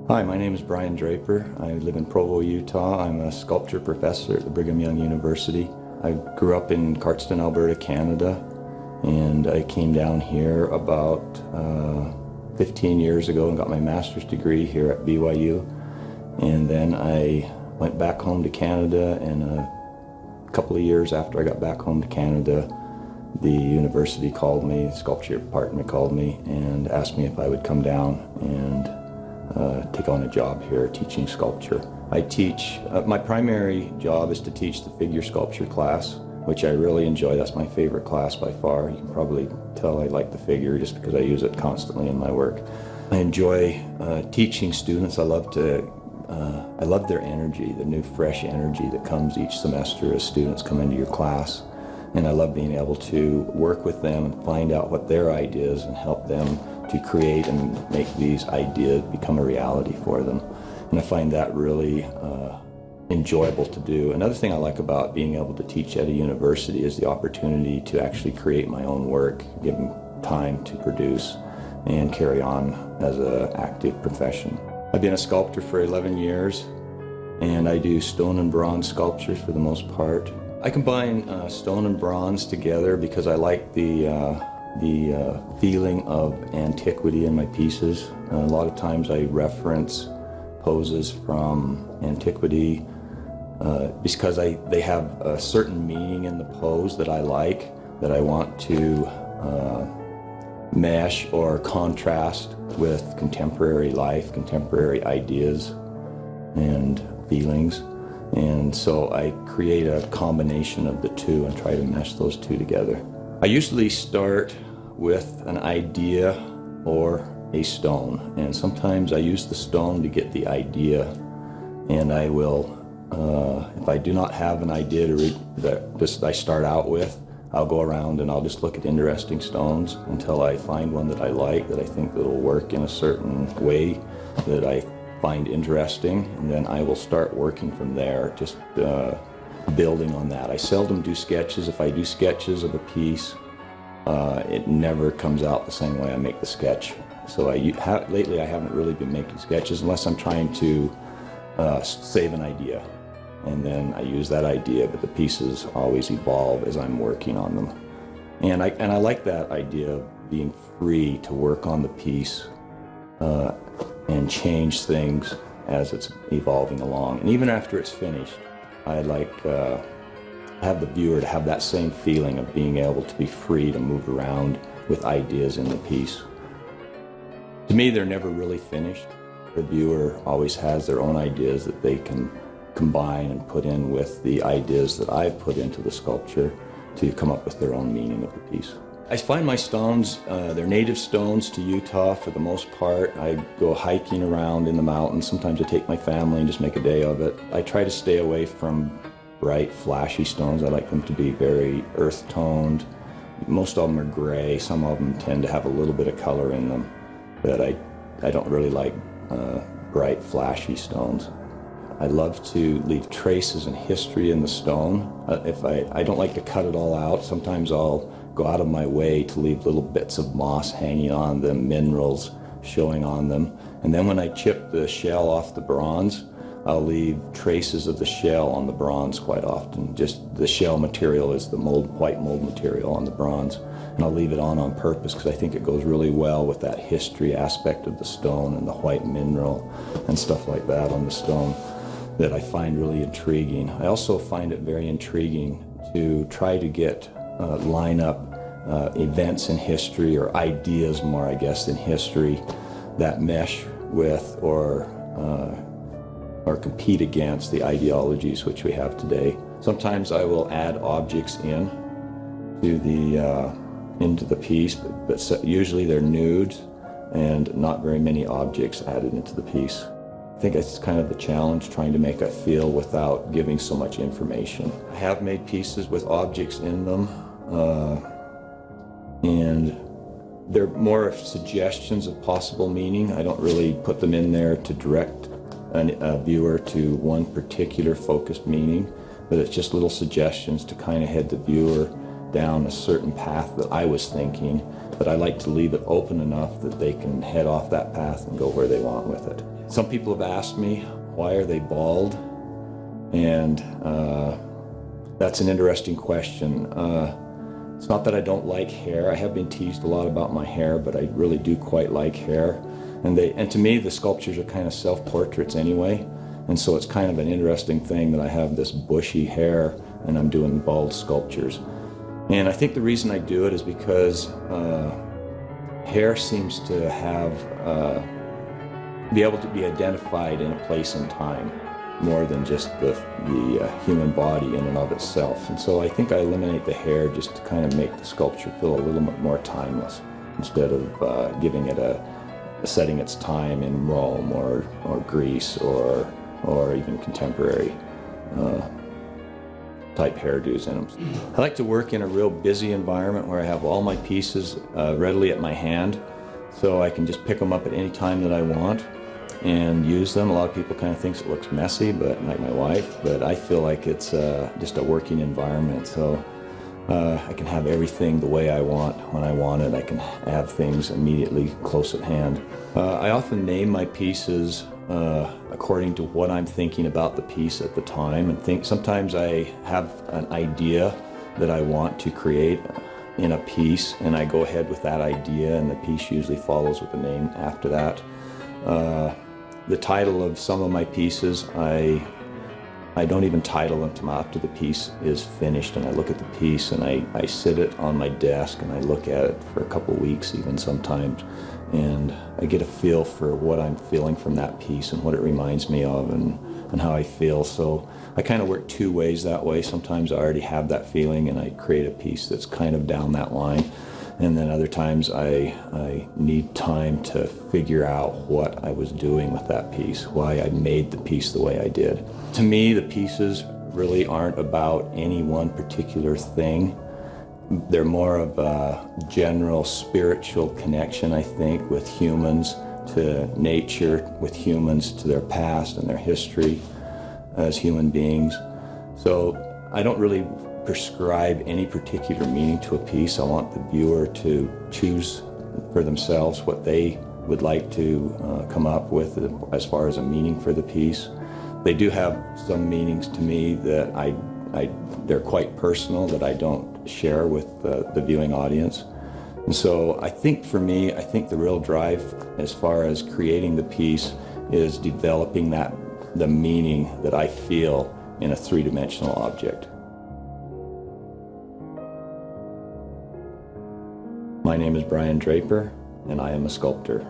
Hi, my name is Bryon Draper. I live in Provo, Utah. I'm a sculpture professor at the Brigham Young University. I grew up in Cardston, Alberta, Canada, and I came down here about 15 years ago and got my master's degree here at BYU. And then I went back home to Canada, and a couple of years after I got back home to Canada, the university called me, the sculpture department called me and asked me if I would come down and take on a job here teaching sculpture. I teach, my primary job is to teach the figure sculpture class, which I really enjoy. That's my favorite class by far. You can probably tell I like the figure just because I use it constantly in my work. I enjoy teaching students. I love their energy, the new fresh energy that comes each semester as students come into your class. And I love being able to work with them and find out what their ideas and help them to create and make these ideas become a reality for them. And I find that really enjoyable to do. Another thing I like about being able to teach at a university is the opportunity to actually create my own work, give them time to produce and carry on as an active profession. I've been a sculptor for 11 years, and I do stone and bronze sculptures for the most part. I combine stone and bronze together because I like the feeling of antiquity in my pieces. A lot of times I reference poses from antiquity because they have a certain meaning in the pose that I like, that I want to mesh or contrast with contemporary life, contemporary ideas and feelings. And so I create a combination of the two and try to mesh those two together. I usually start with an idea or a stone, and sometimes I use the stone to get the idea, and I will, if I do not have an idea that I start out with, I'll go around and I'll just look at interesting stones until I find one that I like, that I think that will work in a certain way that I find interesting, and then I will start working from there, just building on that. I seldom do sketches. If I do sketches of a piece, it never comes out the same way I make the sketch. So lately I haven't really been making sketches unless I'm trying to save an idea, and then I use that idea, but the pieces always evolve as I'm working on them. And I like that idea of being free to work on the piece and change things as it's evolving along. And even after it's finished, I like have the viewer to have that same feeling of being able to be free to move around with ideas in the piece. To me, they're never really finished. The viewer always has their own ideas that they can combine and put in with the ideas that I've put into the sculpture to come up with their own meaning of the piece. I find my stones, they're native stones to Utah for the most part. I go hiking around in the mountains. Sometimes I take my family and just make a day of it. I try to stay away from bright, flashy stones. I like them to be very earth-toned. Most of them are gray. Some of them tend to have a little bit of color in them, but I don't really like bright, flashy stones. I love to leave traces and history in the stone. I don't like to cut it all out. Sometimes I'll go out of my way to leave little bits of moss hanging on them, minerals showing on them. And then when I chip the shell off the bronze, I'll leave traces of the shell on the bronze quite often. Just the shell material is the white mold material on the bronze. And I'll leave it on purpose because I think it goes really well with that history aspect of the stone and the white mineral and stuff like that on the stone that I find really intriguing. I also find it very intriguing to try to line up events in history, or ideas more, I guess, in history that mesh with or compete against the ideologies which we have today. Sometimes I will add objects into the piece, but usually they're nudes and not very many objects added into the piece. I think it's kind of the challenge, trying to make a feel without giving so much information. I have made pieces with objects in them, and they're more suggestions of possible meaning. I don't really put them in there to direct a viewer to one particular focused meaning, but it's just little suggestions to kind of head the viewer down a certain path that I was thinking, but I like to leave it open enough that they can head off that path and go where they want with it. Some people have asked me, why are they bald? And that's an interesting question. It's not that I don't like hair. I have been teased a lot about my hair, but I really do quite like hair. And to me, the sculptures are kind of self-portraits anyway. And so it's kind of an interesting thing that I have this bushy hair and I'm doing bald sculptures. And I think the reason I do it is because hair seems to have, be able to be identified in a place and time more than just the human body in and of itself. And so I think I eliminate the hair just to kind of make the sculpture feel a little bit more timeless instead of giving it setting its time in Rome or Greece or even contemporary type hairdos in them. I like to work in a real busy environment where I have all my pieces readily at my hand, so I can just pick them up at any time that I want and use them. A lot of people kind of think it looks messy, but like my wife, but I feel like it's just a working environment. So I can have everything the way I want when I want it. I can have things immediately close at hand. I often name my pieces according to what I'm thinking about the piece at the time, and sometimes I have an idea that I want to create in a piece, and I go ahead with that idea, and the piece usually follows with the name after that. The title of some of my pieces, I don't even title them until after the piece is finished, and I look at the piece and I sit it on my desk and I look at it for a couple weeks even sometimes, and I get a feel for what I'm feeling from that piece and what it reminds me of and how I feel. So I kind of work two ways that way. Sometimes I already have that feeling and I create a piece that's kind of down that line. And then other times I need time to figure out what I was doing with that piece, why I made the piece the way I did. To me, the pieces really aren't about any one particular thing. They're more of a general spiritual connection, I think, with humans to nature, with humans to their past and their history as human beings. So I don't really prescribe any particular meaning to a piece. I want the viewer to choose for themselves what they would like to come up with as far as a meaning for the piece. They do have some meanings to me that they're quite personal, that I don't share with the viewing audience. And so I think for me, I think the real drive as far as creating the piece is developing the meaning that I feel in a three-dimensional object. My name is Bryon Draper, and I am a sculptor.